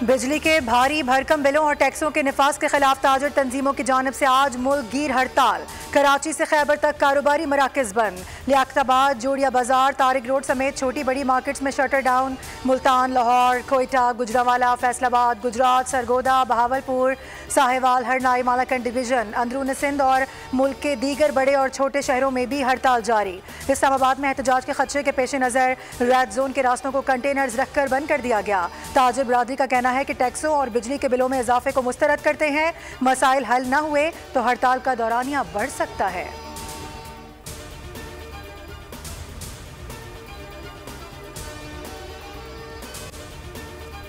बिजली के भारी भरकम बिलों और टैक्सों के निफाज के खिलाफ ताजर तंजीमों की जानिब से आज मुल्क गिर हड़ताल। कराची से खैबर तक कारोबारी मराकज बंद। लियाकताबाद, जोड़िया बाजार, तारिक रोड समेत छोटी बड़ी मार्केट्स में shutter down. Multan, Lahore, Quetta, Gujranwala, Faisalabad, Gujrat, Sargodha, Bahawalpur, Sahiwal, Harnai, Malakand division, अंदरून सिंध और मुल्क के दीगर बड़े और छोटे शहरों में भी हड़ताल जारी। इस्लामाबाद में एहतजाज के खदशे के पेश नज़र रेड जोन के रास्तों को कंटेनर्स रखकर बंद कर दिया गया। ताजिर बरादरी का कहना है कि टैक्सों और बिजली के बिलों में इजाफे को मुस्तरद करते हैं। मसाइल हल न हुए तो हड़ताल का दौरानिया बढ़ सकता है।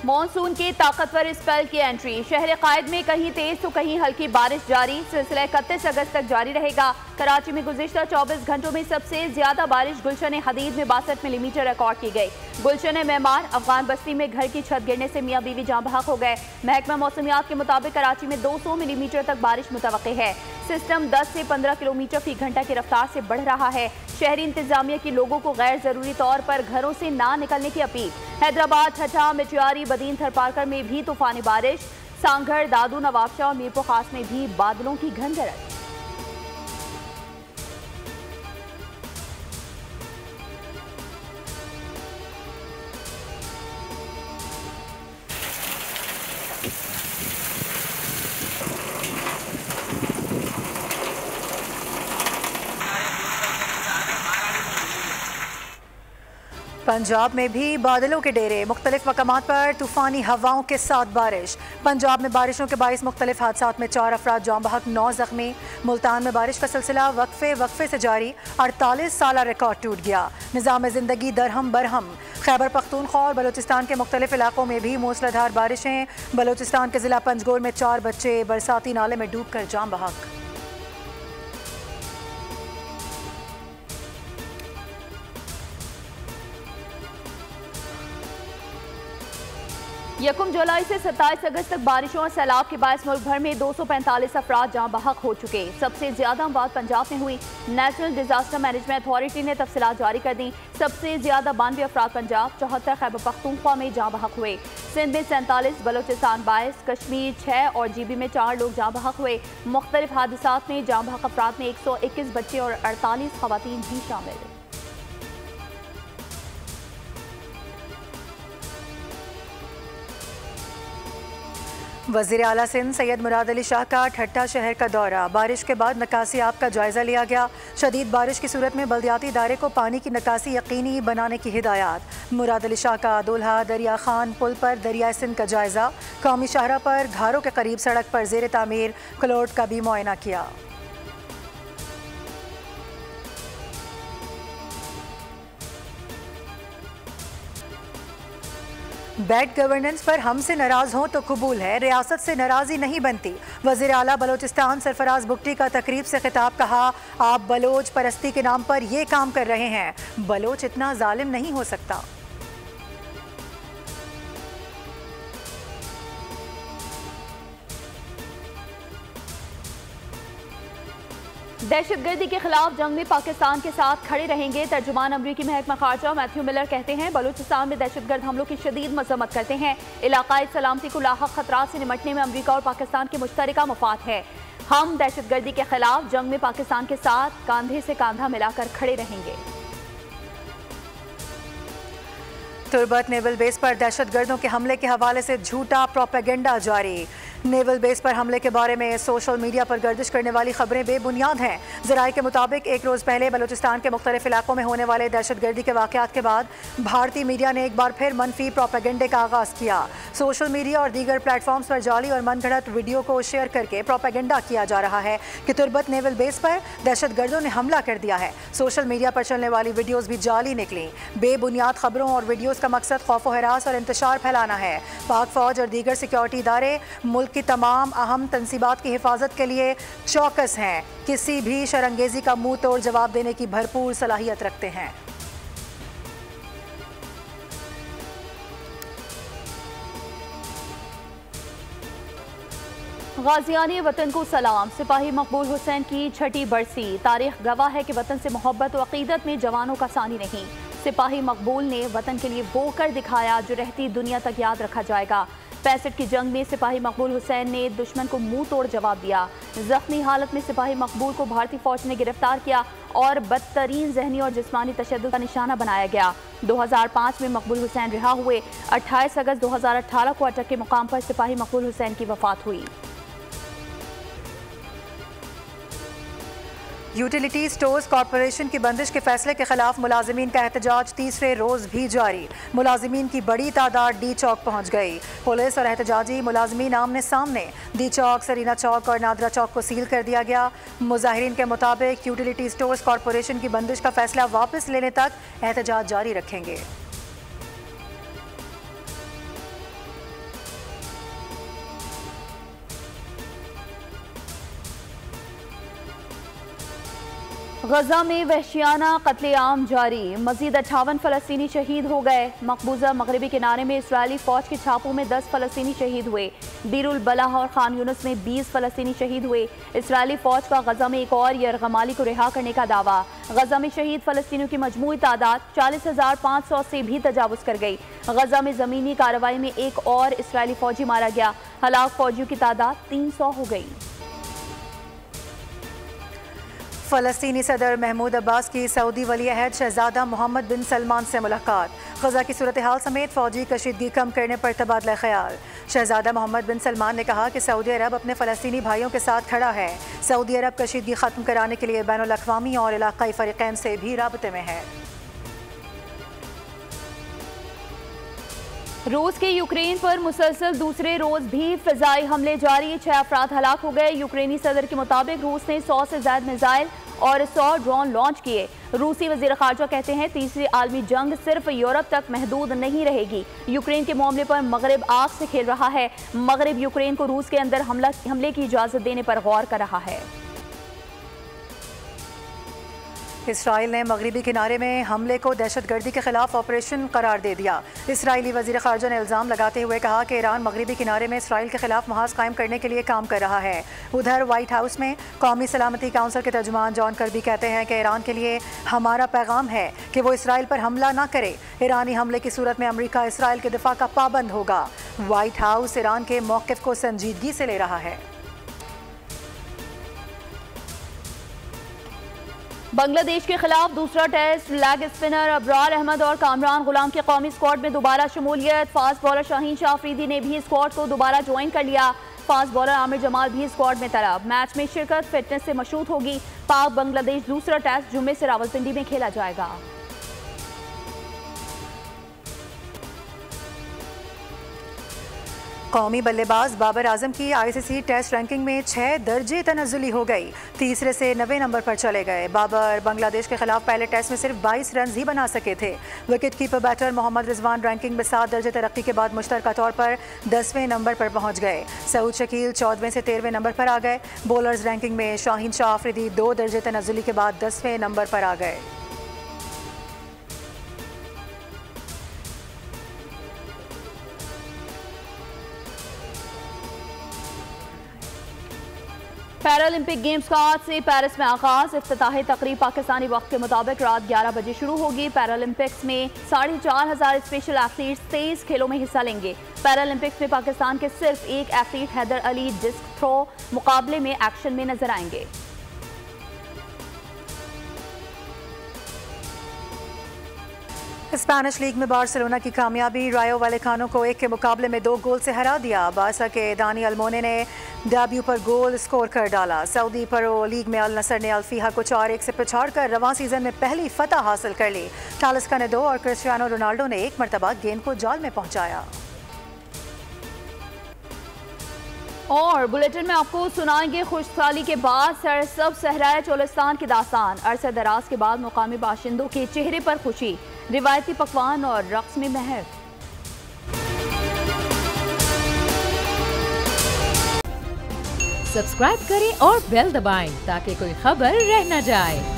मॉनसून के ताकतवर स्पेल की एंट्री। शहर कायद में कहीं तेज तो कहीं हल्की बारिश जारी। सिलसिला 31 अगस्त तक जारी रहेगा। कराची में गुज़िश्ता 24 घंटों में सबसे ज्यादा बारिश गुलशन हदीद में 62 मिलीमीटर रिकॉर्ड की गई। गुलशन मेमार अफगान बस्ती में घर की छत गिरने से मियाँ बीवी जाँ बहक हो गए। महकमा मौसमियात के मुताबिक कराची में 200 मिलीमीटर तक बारिश मुतवक्के है। सिस्टम 10 से 15 किलोमीटर फी घंटा की रफ्तार से बढ़ रहा है। शहरी इंतजामिया की लोगों को गैर जरूरी तौर पर घरों से ना निकलने की अपील। हैदराबाद, छठा, मिटियारी, बदीन, थरपारकर में भी तूफानी बारिश। सांगड़, दादू, नवाबशाह और मीरपुर खास में भी बादलों की घन गरज। पंजाब में भी बादलों के डेरे। मुख्तलिफ मकामात पर तूफानी हवाओं के साथ बारिश। पंजाब में बारिशों के बाइस मुख्तलिफ हादसात में 4 अफराद जाँ बहक, 9 जख्मी। मुल्तान में बारिश का सिलसिला वक्फे से जारी। 48 साल रिकॉर्ड टूट गया। निज़ाम ज़िंदगी दरहम बरहम। खैबर पख्तूनख्वा और बलूचिस्तान के मुख्तलिफ इलाकों में भी मूसलाधार बारिशें। बलूचिस्तान के ज़िला पंजगोर में 4 बच्चे बरसाती नाले में डूब कर जाँ बहक। यकम जुलाई से 27 अगस्त तक बारिशों और सैलाब के बायस मुल्क भर में 245 अफराद जाँ बहक हो चुके। सबसे ज्यादा अमवात पंजाब में हुई। नेशनल डिजास्टर मैनेजमेंट अथॉरिटी ने तफसीलात जारी कर दी। सबसे ज्यादा 92 अफराद पंजाब, 74 खैबर पख्तूनख्वा में जाँ बहक हुए। सिंध में 47, बलोचिस्तान 22, कश्मीर 6 और जीबी में 4 लोग जाँ बहक हुए। मुख्तलिफ हादसात में जाँ बहक अफराद में 121 बच्चे और 48 खवातीन भी शामिल। वज़ीर आला सिंध सैयद मुराद अली शाह का ठट्टा शहर का दौरा। बारिश के बाद निकासी आप का जायजा लिया गया। शदीद बारिश की सूरत में बल्दियाती इदारे को पानी की निकासी यकीनी बनाने की हिदायत। मुराद अली शाह का दोल्हा दरिया खान पुल पर दरिया सिंध का जायजा। कौमी शाहरा पर घारों के करीब सड़क पर ज़ेर तामीर क्लोट का भी मुआयना किया। बैड गवर्नेंस पर हमसे नाराज हों तो कबूल है, रियासत से नाराजी नहीं बनती। वज़ीर आला बलोचिस्तान सरफराज बुगटी का तकरीब से खिताब। कहा, आप बलोच परस्ती के नाम पर ये काम कर रहे हैं। बलोच इतना जालिम नहीं हो सकता। दहशतगर्दी के खिलाफ जंग में पाकिस्तान के साथ खड़े रहेंगे। तर्जुमान अमरीकी महकमा खारजा मैथ्यू मिलर कहते हैं, बलूचिस्तान में दहशतगर्द हमलों की शदीद मजम्मत करते हैं। इलाकाई सलामती को लाहक खतरात से निपटने में अमरीका और पाकिस्तान के मुश्तरका मफाद है। हम दहशतगर्दी के खिलाफ जंग में पाकिस्तान के साथ कांधे से कांधा मिलाकर खड़े रहेंगे। तुर्बत नेवल बेस पर दहशतगर्दों के हमले के हवाले से झूठा प्रोपेगेंडा जारी। नेवल बेस पर हमले के बारे में सोशल मीडिया पर गर्दिश करने वाली खबरें बेबुनियाद हैं। ज़राए के मुताबिक एक रोज़ पहले बलूचिस्तान के मुख्तलिफ इलाकों में होने वाले दहशतगर्दी के वाक़यात के बाद भारतीय मीडिया ने एक बार फिर मनफी प्रोपेगेंडे का आगाज़ किया। सोशल मीडिया और दीगर प्लेटफॉर्म्स पर जाली और मनगढ़ंत वीडियो को शेयर करके प्रोपेगेंडा किया जा रहा है कि तुर्बत नेवल बेस पर दहशतगर्दों ने हमला कर दिया है। सोशल मीडिया पर चलने वाली वीडियोज़ भी जाली निकली। बेबुनियाद खबरों और वीडियोज़ का मकसद खौफ व हरास और इंतशार फैलाना है। पाक फौज और दीगर सिक्योरिटी इदारे मुल्क की तमाम अहम तंसीबात की हिफाजत के लिए चौकस हैं। किसी भी शरंगेजी का मुंह तोड़ जवाब देने की भरपूर सलाहियत रखते हैं। गाजियाने वतन को सलाम। सिपाही मकबूल हुसैन की छठी बरसी। तारीख गवाह है कि वतन से मोहब्बत व अकीदत में जवानों का सानी नहीं। सिपाही मकबूल ने वतन के लिए वो कर दिखाया जो रहती दुनिया तक याद रखा जाएगा। 65 की जंग में सिपाही मकबूल हुसैन ने दुश्मन को मुंह तोड़ जवाब दिया। जख्मी हालत में सिपाही मकबूल को भारतीय फौज ने गिरफ्तार किया और बदतरीन जहनी और जिस्मानी तशद्दुद का निशाना बनाया गया। 2005 में मकबूल हुसैन रिहा हुए। 28 अगस्त 2018 को अटक के मुकाम पर सिपाही मकबूल हुसैन की वफात हुई। यूटिलिटी स्टोर्स कॉरपोरेशन की बंदिश के फैसले के खिलाफ मुलाजिमीन का एहतजाज तीसरे रोज भी जारी। मुलाजिमीन की बड़ी तादाद डी चौक पहुंच गई। पुलिस और एहतजाजी मुलाजिमीन आमने सामने। डी चौक, सरीना चौक और नादरा चौक को सील कर दिया गया। मुजाहिरीन के मुताबिक यूटिलिटी स्टोर्स कॉरपोरेशन की बंदिश का फैसला वापस लेने तक एहतजाज जारी रखेंगे। गजा में वहशियाना कत्लेआम जारी। मजीद 58 फलस्तीनी शहीद हो गए। मकबूजा मगरबी किनारे में इसराइली फौज के छापों में 10 फलस्तीनी शहीद हुए। दीरुल बलाह और खान यूनुस में 20 फलस्तीनी शहीद हुए। इसराइली फौज का गजा में एक और यरगमाली को रिहा करने का दावा। गजा में शहीद फलस्तीनियों की मजमूई तादाद 40,500 से भी तजावुज कर गई। गजा में जमीनी कार्रवाई में एक और इसराइली फौजी मारा गया। हलाक फौजियों की तादाद 300 हो गई। फ़लस्तीनी सदर महमूद अब्बास की सऊदी वली अहद शहजादा मोहम्मद बिन सलमान से मुलाकात। गजा की सूरत हाल समेत फौजी कशीदगी कम करने पर तबादला ख्याल। शहजादा मोहम्मद बिन सलमान ने कहा कि सऊदी अरब अपने फ़लस्तीनी भाइयों के साथ खड़ा है। सऊदी अरब कशीदगी ख़त्म कराने के लिए बैनुल अक़वामी और इलाक़ाई फ़रीक़ैन से भी राबते में है। रूस के यूक्रेन पर मुसलसल दूसरे रोज भी फ़िज़ाई हमले जारी। 6 अफराद हलाक हो गए। यूक्रेनी सदर के मुताबिक रूस ने 100 से ज़्यादा मिसाइल और 100 ड्रोन लॉन्च किए। रूसी वज़ीर ख़ारजा कहते हैं तीसरी आलमी जंग सिर्फ यूरोप तक महदूद नहीं रहेगी। यूक्रेन के मामले पर मगरब आग से खेल रहा है। मगरब यूक्रेन को रूस के अंदर हमले की इजाज़त देने पर गौर कर रहा है। इसराइल ने मगरबी किनारे में हमले को दहशतगर्दी के खिलाफ ऑपरेशन करार दे दिया। इसराइली वज़ीर ख़ारजा ने इल्ज़ाम लगाते हुए कहा कि ईरान मगरबी किनारे में इसराइल के खिलाफ महाज कायम करने के लिए काम कर रहा है। उधर वाइट हाउस में कौमी सलामती काउंसिल के तर्जुमान जॉन कर्बी कहते हैं कि ईरान के लिए हमारा पैगाम है कि वो इसराइल पर हमला ना करे। ईरानी हमले की सूरत में अमरीका इसराइल के दिफा का पाबंद होगा। वाइट हाउस ईरान के मौक़िफ़ को संजीदगी से ले रहा है। बांग्लादेश के खिलाफ दूसरा test leg spinner Abrar Ahmed और कामरान गुलाम के कौमी स्क्वाड में दोबारा शमूलियत। फास्ट बॉलर शाहीन शाह अफरीदी ने भी स्क्वाड को दोबारा ज्वाइन कर लिया। फास्ट बॉलर आमिर जमाल भी स्क्वाड में तलब। मैच में शिरकत फिटनेस से मशरूत होगी। पाक बांग्लादेश दूसरा टेस्ट जुम्मे से रावलपिंडी में खेला जाएगा। कौमी बल्लेबाज बाबर आजम की ICC टेस्ट रैंकिंग में 6 दर्जे तनज़्ज़ुली हो गई। तीसरे से 90 नंबर पर चले गए। बाबर बांग्लादेश के खिलाफ पहले टेस्ट में सिर्फ 22 रन ही बना सके थे। Wicket keeper batter Mohammad Rizwan ranking में 7 दर्जे तरक्की के बाद मुश्तरका तौर पर 10वें नंबर पर पहुंच गए। सऊद शकील 14वें से 13वें नंबर पर आ गए। बॉलर्स रैंकिंग में शाहीन शाह अफरीदी 2 दर्जे तनज़्ज़ुली के बाद 10वें नंबर पर आ गए। पैरालंपिक गेम्स का आज से पेरिस में आगाज। इफ्तिताही तकरीब पाकिस्तानी वक्त के मुताबिक रात 11 बजे शुरू होगी। पैरालंपिक्स में 4,500 स्पेशल एथलीट्स 23 खेलों में हिस्सा लेंगे। पैरालंपिक्स में पाकिस्तान के सिर्फ एक athlete Haider Ali disc throw मुकाबले में एक्शन में नजर आएंगे। स्पेनिश लीग में बार्सिलोना की कामयाबी। रायो वालेकानो को 1 के मुकाबले में 2 गोल से हरा दिया। बारसा के दानी अल्मोने ने डेब्यू पर गोल स्कोर कर डाला। सऊदी प्रो लीग में अल नसर ने अल्फीहा को 4-1 से पछाड़कर रवां सीजन में पहली फतह हासिल कर ली। टालिस्का ने 2 और क्रिस्टियानो रोनाल्डो ने 1 मरतबा गेंद को जाल में पहुंचाया। और बुलेटिन में आपको सुनाएंगे खुशहाली के बाद सरसब्ज़ सहराए चोलिस्तान की दास्तान। अरसे दराज के बाद मुकामी बाशिंदों के चेहरे पर खुशी, रिवायती पकवान और रक्स में महक। सब्सक्राइब करें और बेल दबाएं ताकि कोई खबर रह न जाए।